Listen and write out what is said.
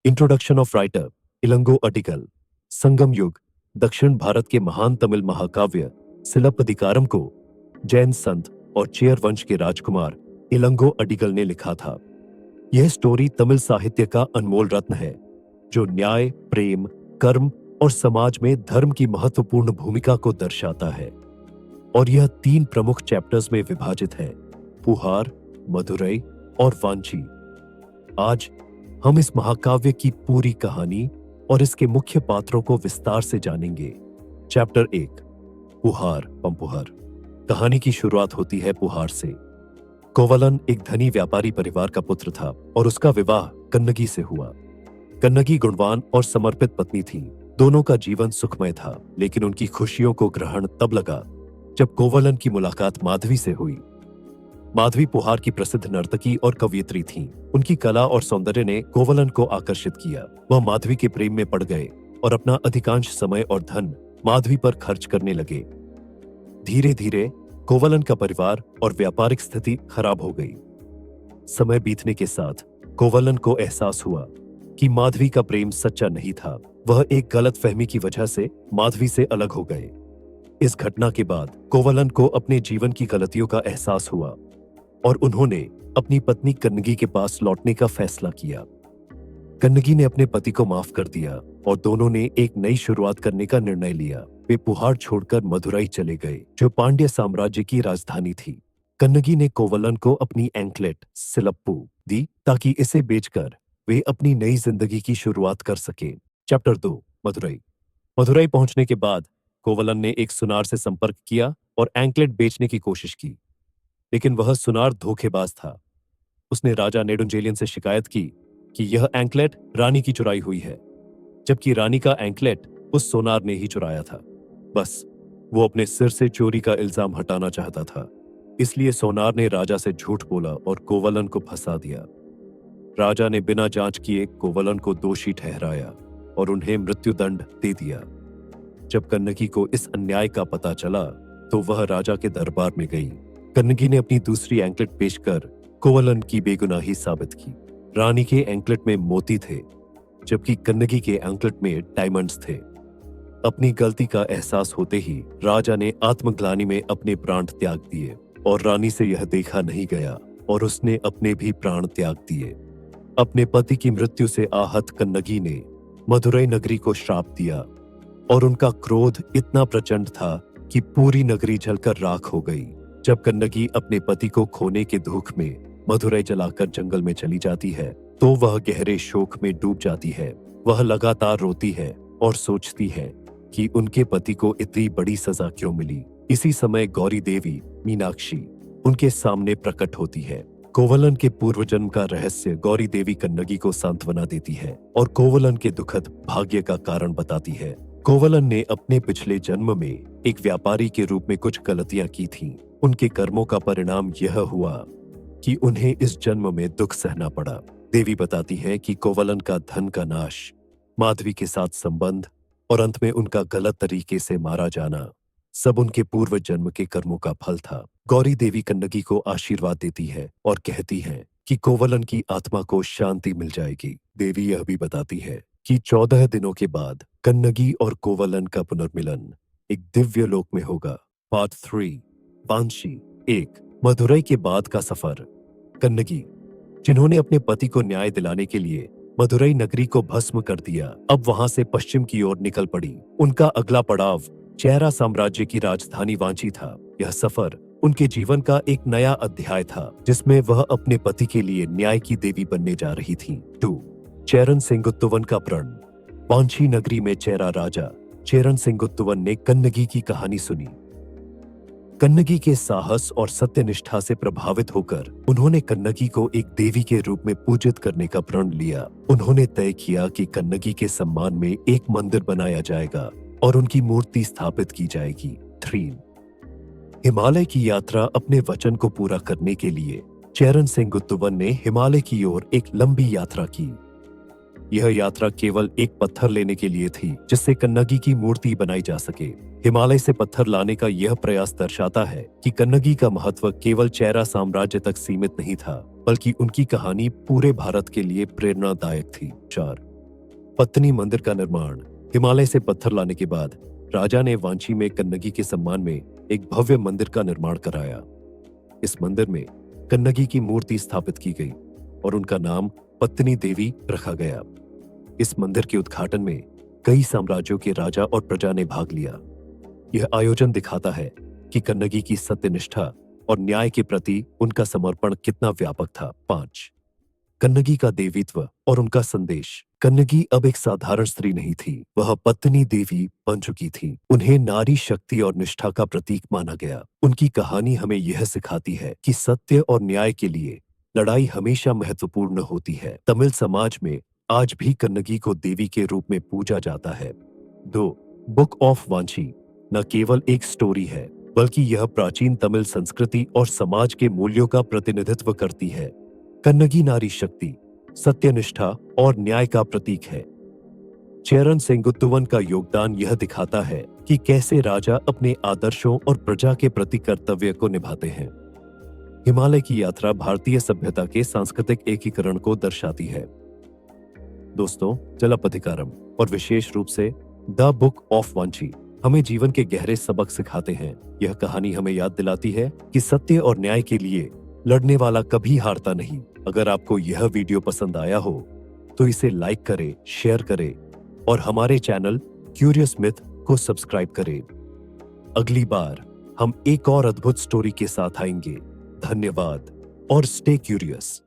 Introduction of writer Ilango Adigal. Sangam युग दक्षिण भारत के महान तमिल महाकाव्य सिलप्पदिकारम को जैन संत और चेयर वंश के राजकुमार इलंगो अडिगल ने लिखा था। यह स्टोरी तमिल साहित्य का अनमोल रत्न है जो न्याय, प्रेम, कर्म और समाज में धर्म की महत्वपूर्ण भूमिका को दर्शाता है और यह 3 प्रमुख चैप्टर्स में विभाजित है: पुहार, मदुरई और वांची। आज हम इस महाकाव्य की पूरी कहानी और इसके मुख्य पात्रों को विस्तार से जानेंगे। चैप्टर 1 पुहार पंपुहर। कहानी की शुरुआत होती है पुहार से। कोवलन एक धनी व्यापारी परिवार का पुत्र था और उसका विवाह कन्नगी से हुआ। कन्नगी गुणवान और समर्पित पत्नी थी। दोनों का जीवन सुखमय था, लेकिन उनकी खुशियों को ग्रहण तब लगा जब कोवलन की मुलाकात माधवी से हुई। माधवी पुहार की प्रसिद्ध नर्तकी और कवयित्री थीं। उनकी कला और सौंदर्य ने कोवलन को आकर्षित किया। वह माधवी के प्रेम में पड़ गए और अपना अधिकांश समय और धन माधवी पर खर्च करने लगे। धीरे धीरे कोवलन का परिवार और व्यापारिक स्थिति खराब हो गई। समय बीतने के साथ कोवलन को एहसास हुआ कि माधवी का प्रेम सच्चा नहीं था। वह एक गलतफहमी की वजह से माधवी से अलग हो गए। इस घटना के बाद कोवलन को अपने जीवन की गलतियों का एहसास हुआ और उन्होंने अपनी पत्नी कन्नगी के पास लौटने का फैसला किया। कन्नगी ने अपने पति को माफ कर दिया और दोनों ने एक नई शुरुआत करने का निर्णय लिया। वे पुहार छोड़कर मदुरई चले गए, जो पांड्य साम्राज्य की राजधानी थी। कन्नगी ने कोवलन को अपनी एंकलेट सिलप्पू दी ताकि इसे बेचकर वे अपनी नई जिंदगी की शुरुआत कर सके। चैप्टर 2 मदुरई। मदुरई पहुंचने के बाद कोवलन ने एक सुनार से संपर्क किया और एंकलेट बेचने की कोशिश की, लेकिन वह सुनार धोखेबाज था। उसने राजा नेडुंजेलियन से शिकायत की कि यह एंकलेट रानी की चुराई हुई है, जबकि रानी का एंकलेट उस सोनार ने ही चुराया था। बस वो अपने सिर से चोरी का इल्जाम हटाना चाहता था, इसलिए सोनार ने राजा से झूठ बोला और कोवलन को फंसा दिया। राजा ने बिना जांच किए कोवलन को दोषी ठहराया और उन्हें मृत्युदंड दे दिया। जब कन्नगी को इस अन्याय का पता चला तो वह राजा के दरबार में गई। कन्नगी ने अपनी दूसरी एंकलेट पेशकर कोवलन की बेगुनाही साबित की। रानी के एंकलेट में मोती थे, जबकि कन्नगी के एंकलेट में डायमंड्स थे। अपनी गलती का एहसास होते ही राजा ने आत्मग्लानि में अपने प्राण त्याग दिए और रानी से यह देखा नहीं गया और उसने अपने भी प्राण त्याग दिए। अपने पति की मृत्यु से आहत कन्नगी ने मदुरई नगरी को श्राप दिया और उनका क्रोध इतना प्रचंड था कि पूरी नगरी जलकर राख हो गई। जब कन्नगी अपने पति को खोने के दुख में मदुरई जलाकर जंगल में चली जाती है तो वह गहरे शोक में डूब जाती है। वह लगातार रोती है और सोचती है कि उनके पति को इतनी बड़ी सजा क्यों मिली। इसी समय गौरी देवी मीनाक्षी उनके सामने प्रकट होती है। कोवलन के पूर्व जन्म का रहस्य गौरी देवी कन्नगी को सांत्वना देती है और कोवलन के दुखद भाग्य का कारण बताती है। कोवलन ने अपने पिछले जन्म में एक व्यापारी के रूप में कुछ गलतियां की थीं। उनके कर्मों का परिणाम यह हुआ कि उन्हें इस जन्म में दुख सहना पड़ा। देवी बताती है कि कोवलन का धन का नाश, माधवी के साथ संबंध और अंत में उनका गलत तरीके से मारा जाना सब उनके पूर्व जन्म के कर्मों का फल था। गौरी देवी कन्नगी को आशीर्वाद देती है और कहती है कि कोवलन की आत्मा को शांति मिल जाएगी। देवी यह भी बताती है कि 14 दिनों के बाद कन्नगी और कोवलन का पुनर्मिलन एक दिव्य लोक में होगा। पार्ट 3 वांशी 1 मदुरई के बाद का सफर। कन्नगी, जिन्होंने अपने पति को न्याय दिलाने के लिए मदुरई नगरी को भस्म कर दिया, अब वहां से पश्चिम की ओर निकल पड़ी। उनका अगला पड़ाव चेरा साम्राज्य की राजधानी वांची था। यह सफर उनके जीवन का एक नया अध्याय था, जिसमें वह अपने पति के लिए न्याय की देवी बनने जा रही थी। 2 चेरन सेंगुत्तुवन का प्रण। वांची नगरी में चेरा राजा चेरन सेंगुत्तुवन ने कन्नगी की कहानी सुनी। कन्नगी के साहस और सत्यनिष्ठा से प्रभावित होकर उन्होंने कन्नगी को एक देवी के रूप में पूजित करने का प्रण लिया। उन्होंने तय किया कि कन्नगी के सम्मान में एक मंदिर बनाया जाएगा और उनकी मूर्ति स्थापित की जाएगी। 3 हिमालय की यात्रा। अपने वचन को पूरा करने के लिए चेरन सेंगुत्तुवन ने हिमालय की ओर एक लंबी यात्रा की। यह यात्रा केवल एक पत्थर लेने के लिए थी जिससे कन्नगी की मूर्ति बनाई जा सके। हिमालय से पत्थर लाने का यह प्रयास दर्शाता है कि कन्नगी का महत्व केवल चेरा साम्राज्य तक सीमित नहीं था, बल्कि उनकी कहानी पूरे भारत के लिए प्रेरणादायक थी। 4 पत्तनी मंदिर का निर्माण। हिमालय से पत्थर लाने के बाद राजा ने वांची में कन्नगी के सम्मान में एक भव्य मंदिर का निर्माण कराया। इस मंदिर में कन्नगी की मूर्ति स्थापित की गई और उनका नाम पत्तनी देवी रखा गया। इस मंदिर के उद्घाटन में कई साम्राज्यों के राजा और प्रजा ने भाग लिया। यह आयोजन दिखाता है कि कन्नगी की सत्यनिष्ठा और न्याय के प्रति उनका समर्पण कितना व्यापक था। 5. कन्नगी का देवीत्व और उनका संदेश। कन्नगी अब एक साधारण स्त्री नहीं थी, वह पत्नी देवी बन चुकी थी। उन्हें नारी शक्ति और निष्ठा का प्रतीक माना गया। उनकी कहानी हमें यह सिखाती है कि सत्य और न्याय के लिए लड़ाई हमेशा महत्वपूर्ण होती है। तमिल समाज में आज भी कन्नगी को देवी के रूप में पूजा जाता है। 2. बुक ऑफ वांची न केवल एक स्टोरी है, बल्कि यह प्राचीन तमिल संस्कृति और समाज के मूल्यों का प्रतिनिधित्व करती है। कन्नगी नारी शक्ति, सत्यनिष्ठा और न्याय का प्रतीक है। चेरन सेंगुत्तुवन का योगदान यह दिखाता है कि कैसे राजा अपने आदर्शों और प्रजा के प्रति कर्तव्य को निभाते हैं। हिमालय की यात्रा भारतीय सभ्यता के सांस्कृतिक एकीकरण को दर्शाती है। दोस्तों, चलप्पथिकारम और विशेष रूप से द बुक ऑफ वांची हमें जीवन के गहरे सबक सिखाते हैं। यह कहानी हमें याद दिलाती है कि सत्य और न्याय के लिए लड़ने वाला कभी हारता नहीं। अगर आपको यह वीडियो पसंद आया हो तो इसे लाइक करें, शेयर करें और हमारे चैनल क्यूरियस मिथ को सब्सक्राइब करें। अगली बार हम एक और अद्भुत स्टोरी के साथ आएंगे। धन्यवाद और स्टे क्यूरियस।